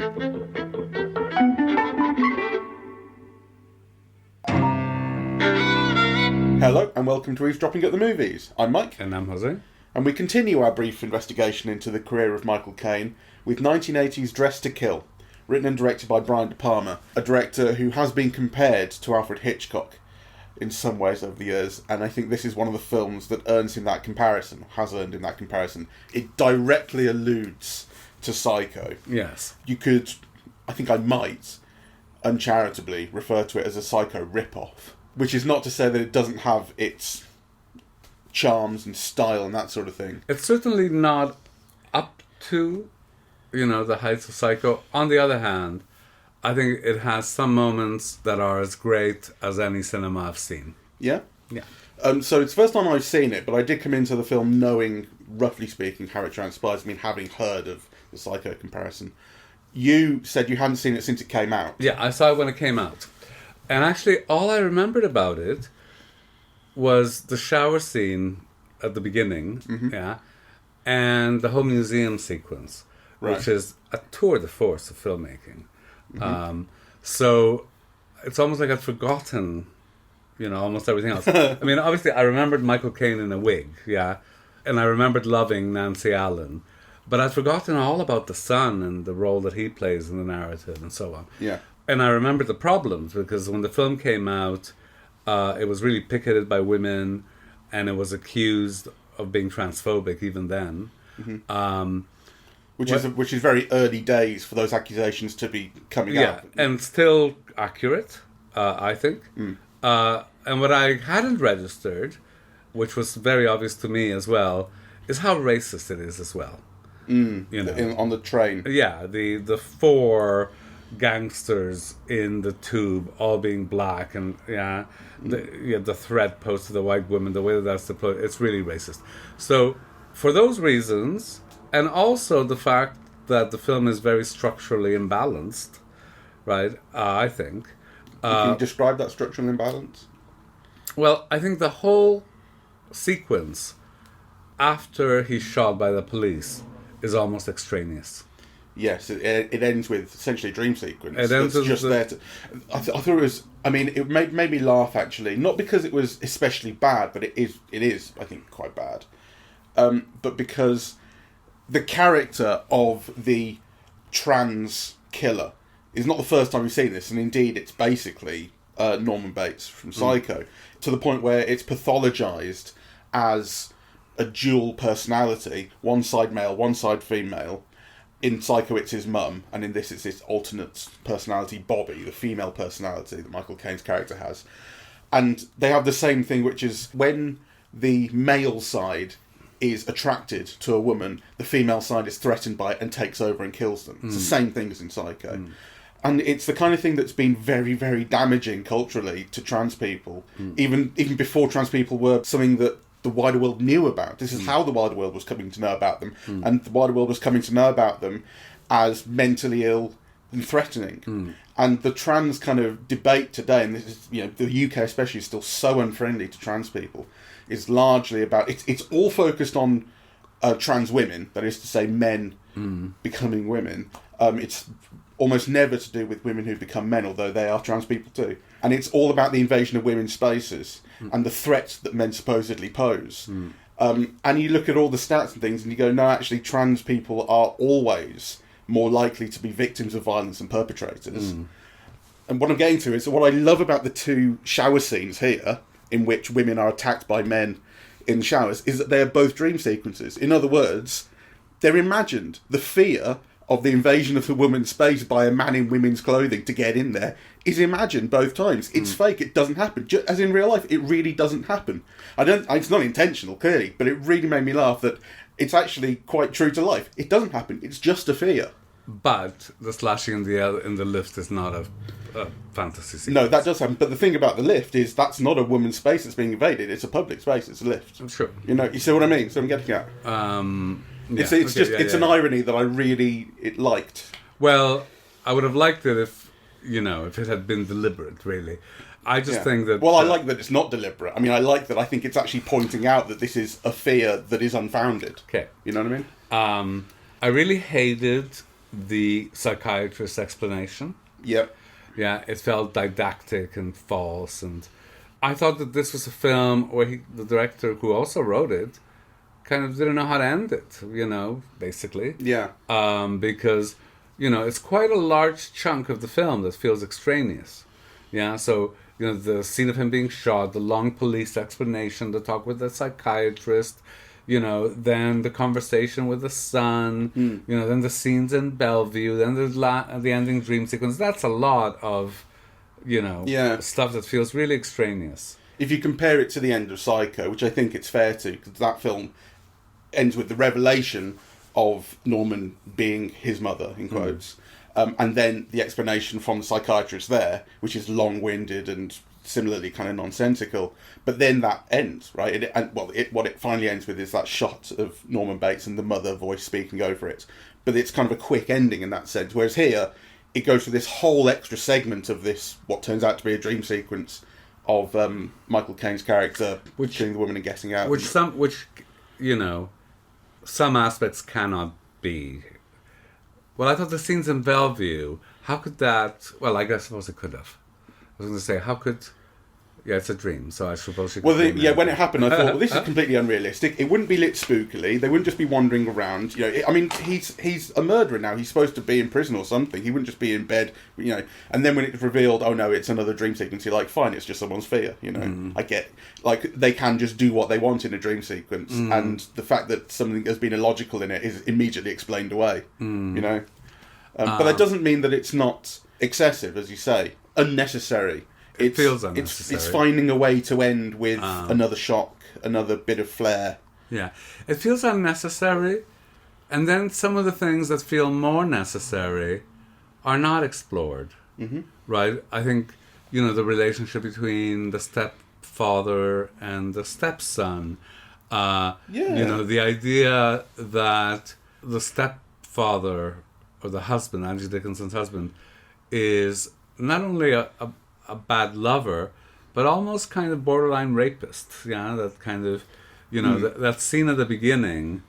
Hello and welcome to Eavesdropping at the Movies. I'm Mike. And I'm José. And we continue our brief investigation into the career of Michael Caine with 1980's Dressed to Kill, written and directed by Brian De Palma, a director who has been compared to Alfred Hitchcock in some ways over the years, and I think this is one of the films that earns him that comparison, has earned him that comparison. It directly alludes to Psycho. Yes. You could, I think I might, uncharitably refer to it as a Psycho rip-off. Which is not to say that it doesn't have its charms and style and that sort of thing. It's certainly not up to, the heights of Psycho. On the other hand, I think it has some moments that are as great as any cinema I've seen. Yeah? Yeah. So it's the first time I've seen it, but I did come into the film knowing, roughly speaking, how it transpires. I mean, having heard of the Psycho comparison. You said you hadn't seen it since it came out. Yeah, I saw it when it came out. And actually, all I remembered about it was the shower scene at the beginning, and the whole museum sequence, which is a tour de force of filmmaking. So it's almost like I'd forgotten, almost everything else. I mean, obviously, I remembered Michael Caine in a wig, and I remembered loving Nancy Allen, but I'd forgotten all about the son and the role that he plays in the narrative and so on. Yeah. And I remember the problems, because when the film came out, it was really picketed by women, and it was accused of being transphobic even then. Which is very early days for those accusations to be coming out. Yeah, and still accurate, I think. And what I hadn't registered, which was very obvious to me as well, is how racist it is as well. On the train. Yeah, the four gangsters in the tube all being black, and the threat posed to the white woman, the way that that's deployed, it's really racist. So for those reasons, and also the fact that the film is very structurally imbalanced, right, I think. Can you describe that structural imbalance? Well, I think the whole sequence after he's shot by the police is almost extraneous. Yes, it ends with essentially a dream sequence. It ends with just there to... I thought it was... I mean, it made me laugh, actually. Not because it was especially bad, but it is, I think, quite bad. But because the character of the trans killer is not the first time we've seen this, and indeed it's basically Norman Bates from Psycho, to the point where it's pathologized as a dual personality, one side male, one side female. In Psycho, it's his mum, and in this, it's his alternate personality, Bobby, the female personality that Michael Caine's character has. And they have the same thing, which is when the male side is attracted to a woman, the female side is threatened by it and takes over and kills them. It's the same thing as in Psycho. And it's the kind of thing that's been very, very damaging culturally to trans people, even before trans people were something that the wider world knew about. This is how the wider world was coming to know about them. And the wider world was coming to know about them as mentally ill and threatening. And the trans kind of debate today, and this is, the UK especially is still so unfriendly to trans people, is largely about... It's all focused on trans women, that is to say men becoming women. It's almost never to do with women who become men, although they are trans people too. And it's all about the invasion of women's spaces and the threats that men supposedly pose. And you look at all the stats and things and you go, no, actually trans people are always more likely to be victims of violence and perpetrators. And what I'm getting to is what I love about the two shower scenes here, in which women are attacked by men in the showers, is that they are both dream sequences. In other words, they're imagined. The fear of the invasion of the woman's space by a man in women's clothing to get in there is imagined both times. It's fake. It doesn't happen. As in real life, it really doesn't happen. It's not intentional, clearly, but it really made me laugh that it's actually quite true to life. It doesn't happen. It's just a fear. But the slashing in the lift is not a fantasy sequence. No, that does happen. But the thing about the lift is that's not a woman's space that's being invaded. It's a public space. It's a lift. Sure. You see what I mean? So I'm getting at. It's an irony that I really liked. Well, I would have liked it if it had been deliberate, really. I just think that... Well, I like that it's not deliberate. I mean, I think it's actually pointing out that this is a fear that is unfounded. Okay. You know what I mean? I really hated the psychiatrist's explanation. Yep. Yeah, it felt didactic and false, and I thought that this was a film where the director who also wrote it kind of didn't know how to end it, basically. Yeah. Because, it's quite a large chunk of the film that feels extraneous. Yeah, so, the scene of him being shot, the long police explanation, the talk with the psychiatrist, then the conversation with the son, then the scenes in Bellevue, then the ending dream sequence. That's a lot of, stuff that feels really extraneous. If you compare it to the end of Psycho, which I think it's fair to, because that film ends with the revelation of Norman being his mother, in quotes, and then the explanation from the psychiatrist there, which is long-winded and similarly kind of nonsensical, but then that ends, right? What it finally ends with is that shot of Norman Bates and the mother voice speaking over it, but it's kind of a quick ending in that sense, whereas here, it goes through this whole extra segment of this, what turns out to be a dream sequence of Michael Caine's character killing the woman and getting out. Some aspects cannot be. Well, I thought the scenes in Bellevue, how could that... Well, I suppose it could have. I was going to say, how could... Yeah, it's a dream, so I suppose you could... Well, when it happened, I thought, well, this is completely unrealistic. It wouldn't be lit spookily. They wouldn't just be wandering around. He's a murderer now. He's supposed to be in prison or something. He wouldn't just be in bed, And then when it's revealed, oh no, it's another dream sequence, you're like, fine, it's just someone's fear, I get... they can just do what they want in a dream sequence, and the fact that something has been illogical in it is immediately explained away, But that doesn't mean that it's not excessive, as you say, unnecessary. It feels unnecessary. It's finding a way to end with another shock, another bit of flair. Yeah, it feels unnecessary, and then some of the things that feel more necessary are not explored. Mm-hmm. Right? I think the relationship between the stepfather and the stepson. The idea that the stepfather or the husband, Angie Dickinson's husband, is not only a bad lover, but almost kind of borderline rapist. Yeah, that kind of, that scene at the beginning.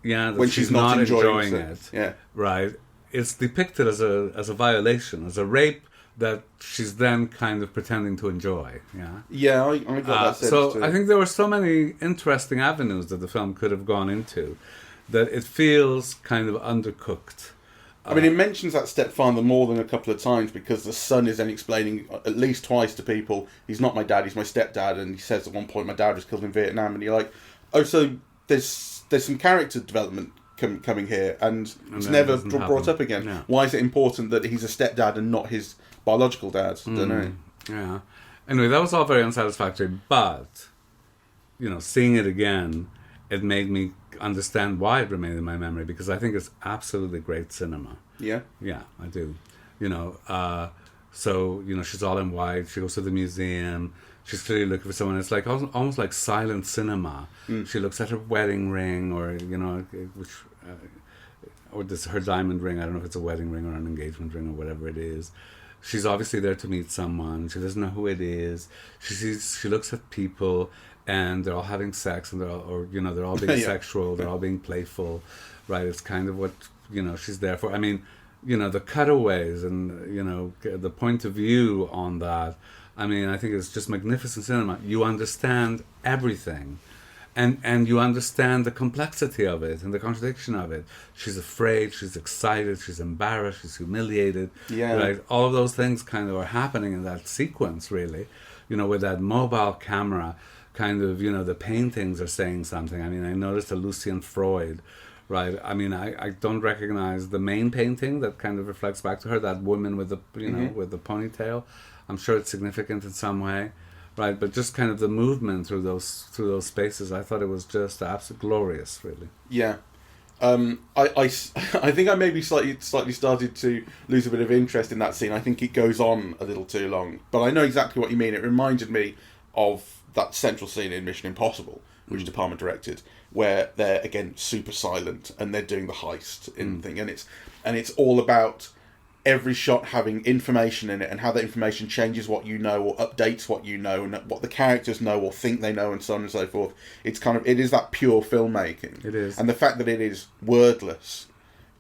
Yeah, that when she's not enjoying it. Yeah, right. It's depicted as a violation, as a rape that she's then kind of pretending to enjoy. Yeah. Yeah, I got that sense so too. I think there were so many interesting avenues that the film could have gone into, that it feels kind of undercooked. I mean, it mentions that stepfather more than a couple of times, because the son is then explaining at least twice to people, he's not my dad, he's my stepdad, and he says at one point, my dad was killed in Vietnam, and you're like, oh, so there's some character development coming here, and it's never brought up again. Yeah. Why is it important that he's a stepdad and not his biological dad? I don't know. Yeah. Anyway, that was all very unsatisfactory, but, seeing it again, it made me understand why it remained in my memory, because I think it's absolutely great cinema. Yeah? Yeah, I do. So, she's all in white, she goes to the museum, she's clearly looking for someone. It's like almost like silent cinema. She looks at her wedding ring, or, or this her diamond ring. I don't know if it's a wedding ring or an engagement ring or whatever it is. She's obviously there to meet someone. She doesn't know who it is. She looks at people, and they're all having sex, and they're all being sexual, they're all being playful, right? It's kind of what, she's there for. I mean, the cutaways and, the point of view on that, I mean, I think it's just magnificent cinema. You understand everything, and you understand the complexity of it and the contradiction of it. She's afraid, she's excited, she's embarrassed, she's humiliated. Yeah. Right? All of those things kind of are happening in that sequence, really, with that mobile camera. Kind of, the paintings are saying something. I mean, I noticed a Lucian Freud, right? I mean, I don't recognize the main painting that kind of reflects back to her, that woman with the, with the ponytail. I'm sure it's significant in some way, right? But just kind of the movement through those spaces, I thought it was just absolutely glorious, really. Yeah. I think I maybe slightly started to lose a bit of interest in that scene. I think it goes on a little too long, but I know exactly what you mean. It reminded me of that central scene in Mission Impossible, which De Palma directed, where they're again super silent and they're doing the heist in thing, and it's all about every shot having information in it, and how that information changes what you know or updates what you know, and what the characters know or think they know, and so on and so forth. It is that pure filmmaking. It is, and the fact that it is wordless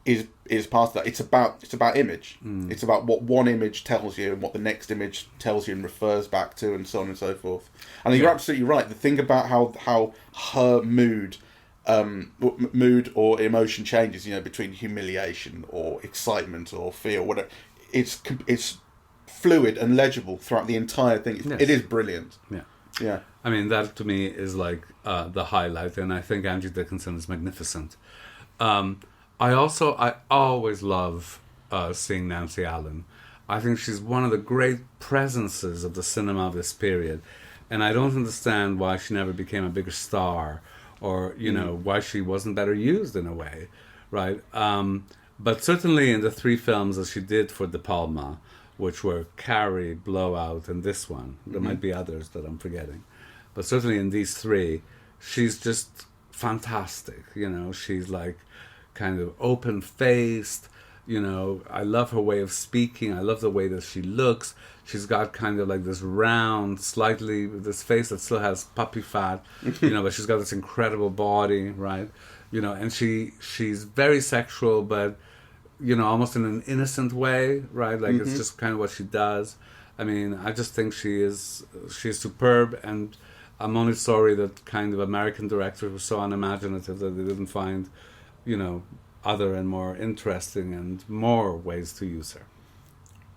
is part of that. It's about image. It's about what one image tells you and what the next image tells you and refers back to, and so on and so forth. And you're absolutely right. The thing about how her mood or emotion changes, between humiliation or excitement or fear, whatever, it's fluid and legible throughout the entire thing. Yes. It is brilliant. Yeah. I mean, that to me is like the highlight, and I think Angie Dickinson is magnificent. I always love seeing Nancy Allen. I think she's one of the great presences of the cinema of this period, and I don't understand why she never became a bigger star, or why she wasn't better used in a way, right? But certainly in the 3 films that she did for the Palma, which were Carrie, Blowout, and this one. There might be others that I'm forgetting, but certainly in these 3, she's just fantastic. She's like kind of open-faced. I love her way of speaking. I love the way that she looks. She's got kind of like this round, this face that still has puppy fat, but she's got this incredible body, right? And she's very sexual, but, almost in an innocent way, right? Like it's just kind of what she does. I mean, I just think she's superb, and I'm only sorry that kind of American directors were so unimaginative that they didn't find, other and more interesting and more ways to use her.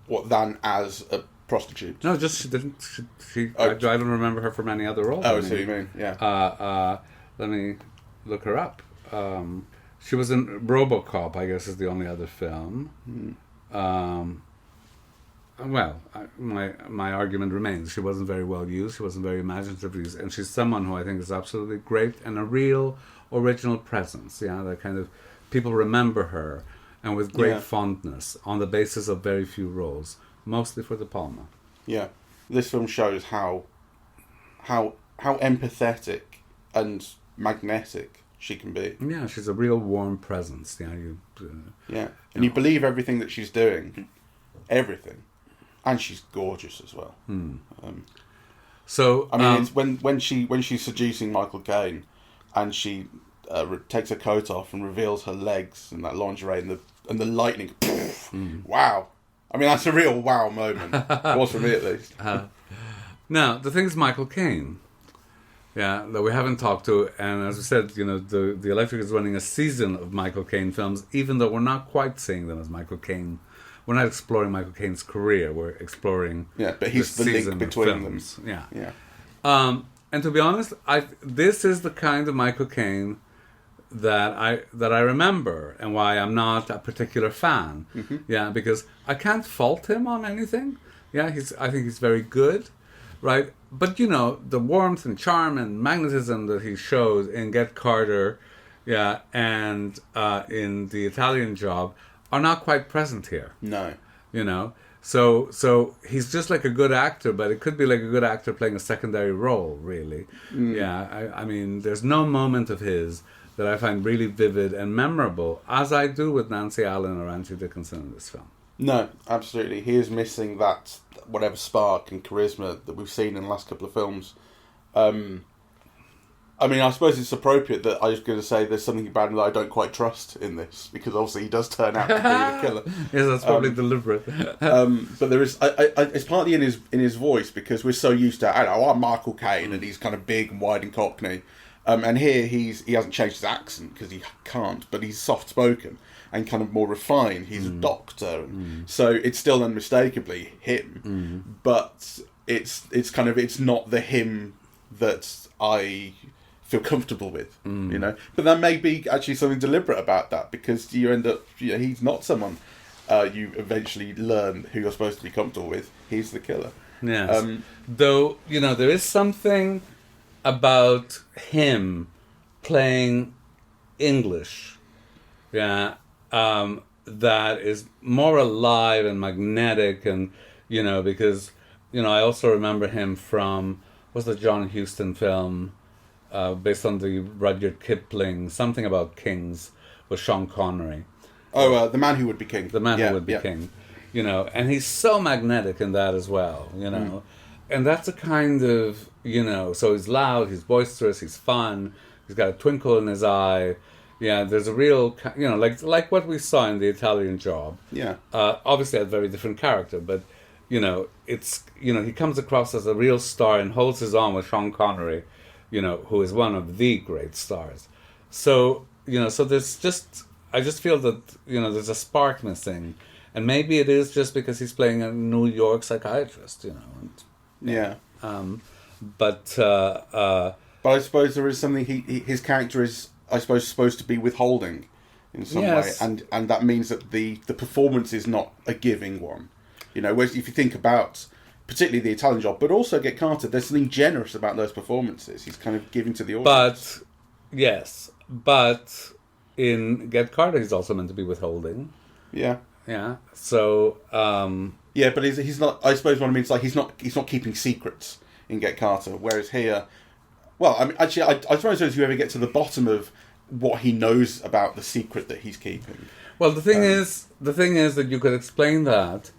What, than as a prostitute? No, just she didn't. I don't remember her from any other role. Oh, I see what you mean. Yeah. Let me look her up. She was in RoboCop, I guess, is the only other film. My argument remains. She wasn't very well used. She wasn't very imaginatively used, and she's someone who I think is absolutely great and a real original presence. That kind of people remember her, and with great fondness on the basis of very few roles, mostly for the Palma. Yeah, this film shows how empathetic and magnetic she can be. Yeah, she's a real warm presence. And you believe everything that she's doing, everything, and she's gorgeous as well. So I mean, it's when she's seducing Michael Caine, and she takes her coat off and reveals her legs and that lingerie and the lightning. Wow! I mean, that's a real wow moment. It was for me, at least. Now the thing is, Michael Caine. Yeah, that we haven't talked to, and as we said, the Electric is running a season of Michael Caine films, even though we're not quite seeing them as Michael Caine. We're not exploring Michael Caine's career. We're exploring but he's the link between them. Yeah. And to be honest, this is the kind of Michael Caine that I remember, and why I'm not a particular fan. Yeah, because I can't fault him on anything. Yeah, I think he's very good, right? But the warmth and charm and magnetism that he shows in Get Carter, and in The Italian Job are not quite present here. No. So he's just like a good actor, but it could be like a good actor playing a secondary role, really. Yeah, I mean, there's no moment of his that I find really vivid and memorable, as I do with Nancy Allen or Angie Dickinson in this film. No, absolutely. He is missing that whatever spark and charisma that we've seen in the last couple of films. I mean, I suppose it's appropriate that I was going to say there's something about him that I don't quite trust in this, because obviously he does turn out to be the killer. Yes, that's probably deliberate. But there is, it's partly in his voice, because we're so used to, I'm Michael Caine, and he's kind of big and wide and cockney. And here he hasn't changed his accent, because he can't, but he's soft-spoken and kind of more refined. He's a doctor, so it's still unmistakably him, but it's not the him that I feel comfortable with, But there may be actually something deliberate about that, because you end up, he's not someone you eventually learn who you're supposed to be comfortable with. He's the killer. Yes. Though, there is something about him playing English, that is more alive and magnetic, and because I also remember him from what's the John Huston film based on the Rudyard Kipling, something about kings, with Sean Connery. Oh, The Man Who Would Be King. The Man Who Would Be King. And he's so magnetic in that as well, And that's a kind of, so he's loud, he's boisterous, he's fun, he's got a twinkle in his eye, Yeah, there's a real, like what we saw in The Italian Job. Yeah. Obviously a very different character, but, he comes across as a real star and holds his own with Sean Connery, who is one of the great stars. So, so I just feel that, there's a spark missing. And maybe it is just because he's playing a New York psychiatrist, Yeah. But I suppose there is something his character is, I suppose, supposed to be withholding in some way, and that means that the performance is not a giving one. Whereas if you think about particularly The Italian Job, but also Get Carter, there's something generous about those performances. He's kind of giving to the audience. But in Get Carter, he's also meant to be withholding. Yeah. Yeah. So. Yeah, but he's not. I suppose what I mean is like he's not keeping secrets in Get Carter, whereas here. Well, I mean, actually, I suppose if you ever get to the bottom of what he knows about the secret that he's keeping. Well, the thing is that you could explain that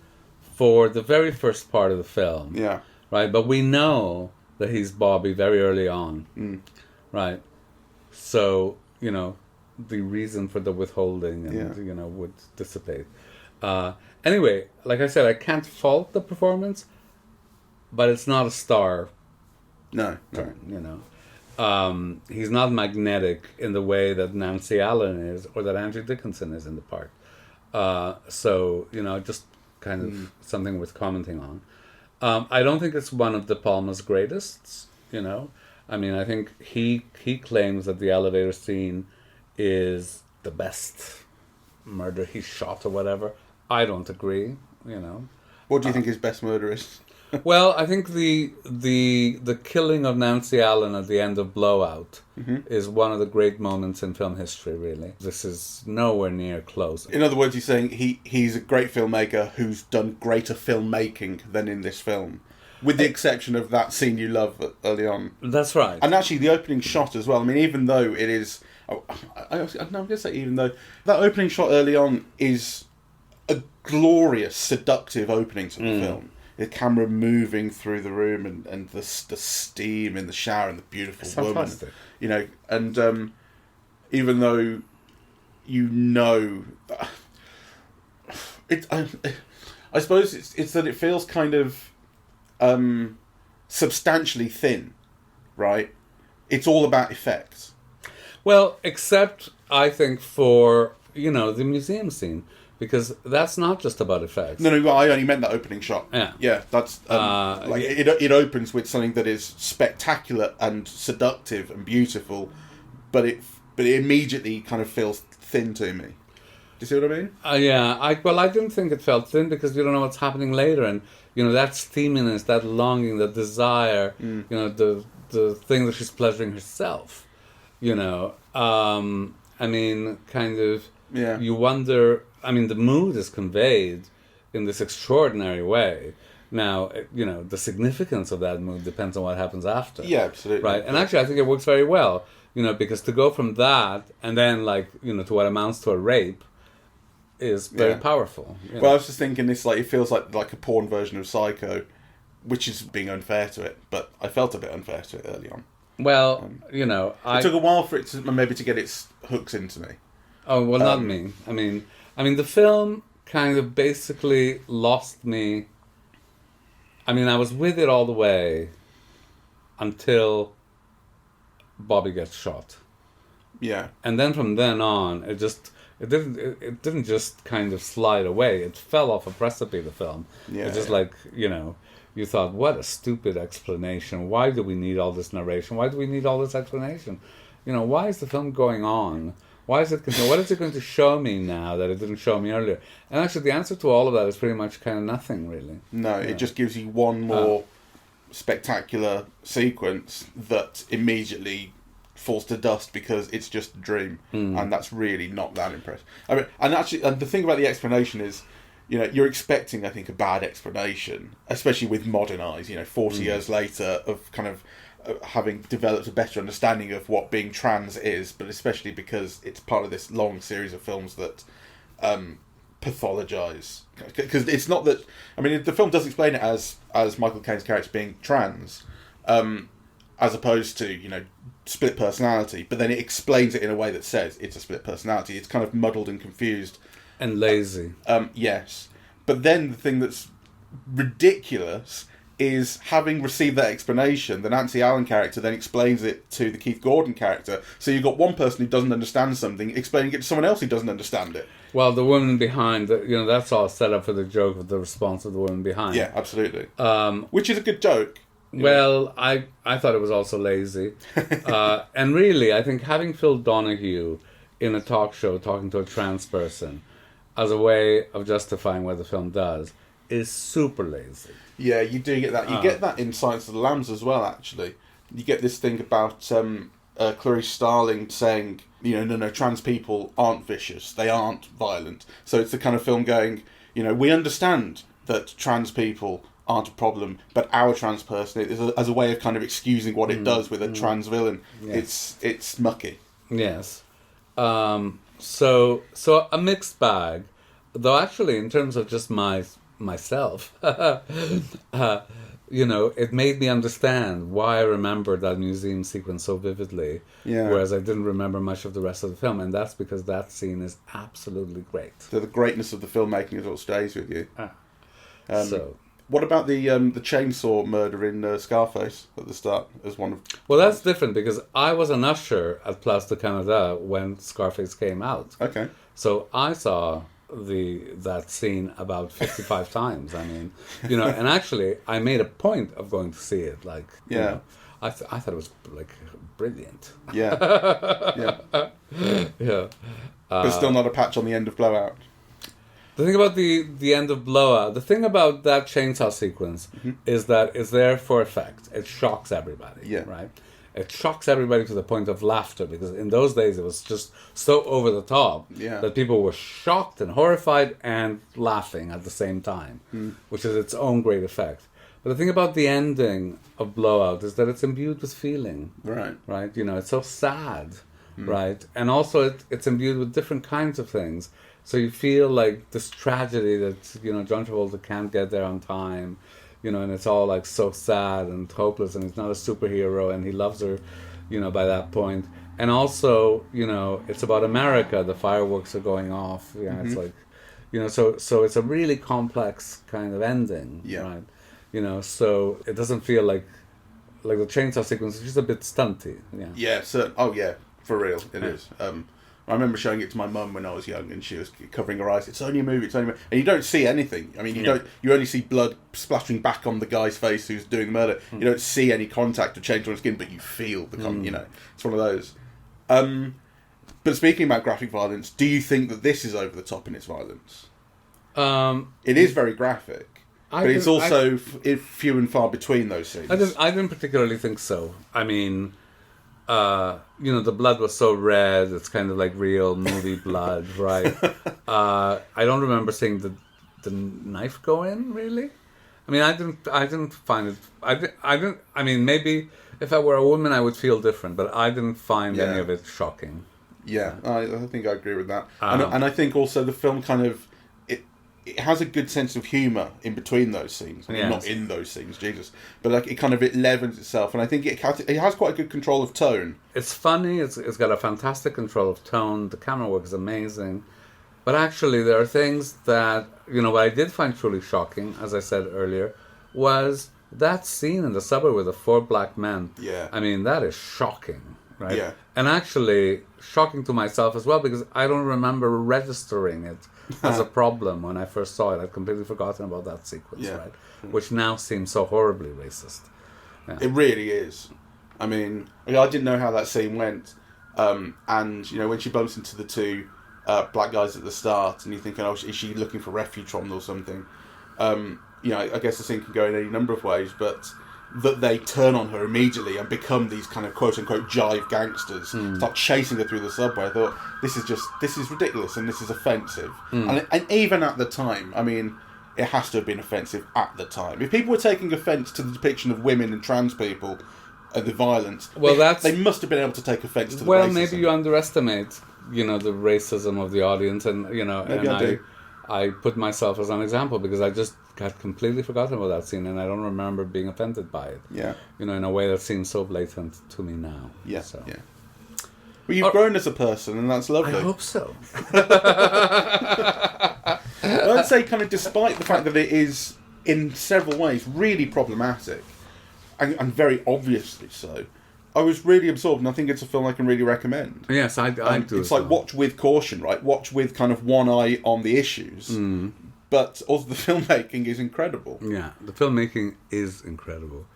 for the very first part of the film. Yeah. Right, but we know that he's Bobby very early on. Right. So, the reason for the withholding and, would dissipate. Anyway, like I said, I can't fault the performance, but it's not a star. No. He's not magnetic in the way that Nancy Allen is or that Andrew Dickinson is in the part. So, just kind of something worth commenting on. I don't think it's one of De Palma's greatest, I mean, I think he claims that the elevator scene is the best murder he's shot or whatever. I don't agree, What do you think his best murder is? Well, I think the killing of Nancy Allen at the end of Blowout is one of the great moments in film history, really. This is nowhere near close. In other words, you're saying he's a great filmmaker who's done greater filmmaking than in this film, with the exception of that scene you love early on. That's right. And actually the opening shot as well. I mean, even though it is... I'm going to say even though that opening shot early on is a glorious, seductive opening to the film. The camera moving through the room and the steam in the shower and the beautiful it's woman. fantastic. And even though I suppose it's that it feels kind of substantially thin, right? It's all about effects. Well, except I think for the museum scene. Because that's not just about effects. No, I only meant that opening shot. Yeah, that's it opens with something that is spectacular and seductive and beautiful, but it immediately kind of feels thin to me. Do you see what I mean? I didn't think it felt thin because you don't know what's happening later, and that steaminess, that longing, that desire, the thing that she's pleasuring herself. I mean, kind of. Yeah. You wonder. I mean, the mood is conveyed in this extraordinary way. Now, the significance of that mood depends on what happens after. Yeah, absolutely. Right, and actually, I think it works very well. Because to go from that and then, to what amounts to a rape, is very powerful. Well, I was just thinking this, it feels like a porn version of Psycho, which is being unfair to it. But I felt a bit unfair to it early on. Well, it took a while for it to get its hooks into me. Oh well, not me. I mean, the film kind of basically lost me. I mean, I was with it all the way until Bobby gets shot. Yeah. And then from then on, it didn't just kind of slide away. It fell off a precipice, the film. Yeah. It's just you thought, what a stupid explanation. Why do we need all this narration? Why do we need all this explanation? Why is the film going on? What is it going to show me now that it didn't show me earlier? And actually, the answer to all of that is pretty much kind of nothing, really. No, it just gives you one more spectacular sequence that immediately falls to dust because it's just a dream, and that's really not that impressive. I mean, and the thing about the explanation is, you're expecting, I think, a bad explanation, especially with modern eyes. 40 years later of kind of. Having developed a better understanding of what being trans is, but especially because it's part of this long series of films that pathologize. Because it's not that... I mean, the film does explain it as Michael Caine's character being trans, as opposed to, split personality, but then it explains it in a way that says it's a split personality. It's kind of muddled and confused. And lazy. Yes. But then the thing that's ridiculous is, having received that explanation, the Nancy Allen character then explains it to the Keith Gordon character. So you've got one person who doesn't understand something explaining it to someone else who doesn't understand it. Well, the woman behind, that's all set up for the joke of the response of the woman behind. Yeah, absolutely. Which is a good joke. Well, I thought it was also lazy. And really, I think having Phil Donahue in a talk show talking to a trans person as a way of justifying what the film does is super lazy. Yeah, you do get that. You get that in Silence of the Lambs as well, actually. You get this thing about Clarice Starling saying, no, trans people aren't vicious. They aren't violent. So it's the kind of film going, we understand that trans people aren't a problem, but our trans person is as a way of kind of excusing what it does with a trans villain. Yes. It's mucky. Yes. So a mixed bag. Though actually, in terms of just myself, it made me understand why I remembered that museum sequence so vividly, whereas I didn't remember much of the rest of the film, and that's because that scene is absolutely great. So the greatness of the filmmaking is what stays with you. What about the chainsaw murder in Scarface at the start as one of... Well, that's different because I was an usher at Place de Canada when Scarface came out. Okay. So I saw that scene about 55 times. I mean, and actually I made a point of going to see it. Like, I thought it was like brilliant. Yeah. Yeah. But still not a patch on the end of Blowout. The thing about the end of Blowout, the thing about that chainsaw sequence is that it's there for effect. It shocks everybody, right? It shocks everybody to the point of laughter, because in those days it was just so over the top that people were shocked and horrified and laughing at the same time, which is its own great effect. But the thing about the ending of Blowout is that it's imbued with feeling. Right. Right? It's so sad, right? And also it's imbued with different kinds of things. So you feel like this tragedy that, John Travolta can't get there on time, and it's all like so sad and hopeless, and he's not a superhero, and he loves her, by that point. And also, it's about America. The fireworks are going off. It's like, so it's a really complex kind of ending, right? So it doesn't feel like the chainsaw sequence is just a bit stunty. Yeah. Oh yeah, for real, it is. I remember showing it to my mum when I was young, and she was covering her eyes. It's only a movie. And you don't see anything. I mean, you only see blood splattering back on the guy's face who's doing the murder. You don't see any contact or change on his skin, but you feel the it's one of those. But speaking about graphic violence, do you think that this is over the top in its violence? It is very graphic, but it's also few and far between those scenes. I didn't particularly think so. I mean, the blood was so red, it's kind of like real movie blood, right? I don't remember seeing the knife go in, really. I mean, I didn't find it, I mean, maybe if I were a woman I would feel different, but I didn't find any of it shocking. Yeah, I think I agree with that. And I think also the film kind of, it has a good sense of humour in between those scenes. I mean, not in those scenes, Jesus. But like it levens itself, and I think it has quite a good control of tone. It's funny. It's got a fantastic control of tone. The camera work is amazing. But actually, there are things that what I did find truly shocking, as I said earlier, was that scene in the subway with the 4 black men. Yeah. I mean, that is shocking, right? Yeah. And actually shocking to myself as well, because I don't remember registering it as a problem when I first saw it. I'd completely forgotten about that sequence, right? Which now seems so horribly racist. Yeah. It really is. I mean, I didn't know how that scene went. And, when she bumps into the 2 black guys at the start, and you're thinking, is she looking for refuge from them or something? I guess the scene can go in any number of ways, but that they turn on her immediately and become these kind of quote-unquote jive gangsters, start chasing her through the subway. I thought, this is ridiculous and this is offensive. And even at the time, I mean, it has to have been offensive at the time. If people were taking offence to the depiction of women and trans people and the violence, they must have been able to take offence to the racism. Well, maybe you underestimate, the racism of the audience, and, Maybe I do. I put myself as an example because I just had completely forgotten about that scene and I don't remember being offended by it. Yeah. You know, in a way that seems so blatant to me now. Yeah. So. Yeah. Well, you've grown as a person, and that's lovely. I hope so. I'd say, kind of, despite the fact that it is, in several ways, really problematic, and very obviously so, I was really absorbed, and I think it's a film I can really recommend. Yes, I do. It's like watch with caution, right? Watch with kind of one eye on the issues, but also the filmmaking is incredible. Yeah, the filmmaking is incredible.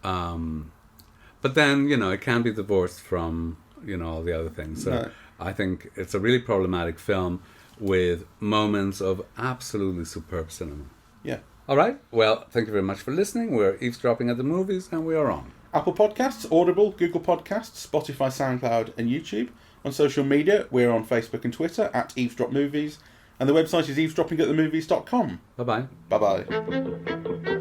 But then, you know, it can be divorced from, you know, all the other things. So No. I think it's a really problematic film with moments of absolutely superb cinema. Yeah. All right. Well, thank you very much for listening. We're eavesdropping at the movies, and we are on Apple Podcasts, Audible, Google Podcasts, Spotify, SoundCloud, and YouTube. On social media, we're on Facebook and Twitter at Eavesdrop Movies, and the website is eavesdroppingatthemovies.com. Bye-bye. Bye-bye.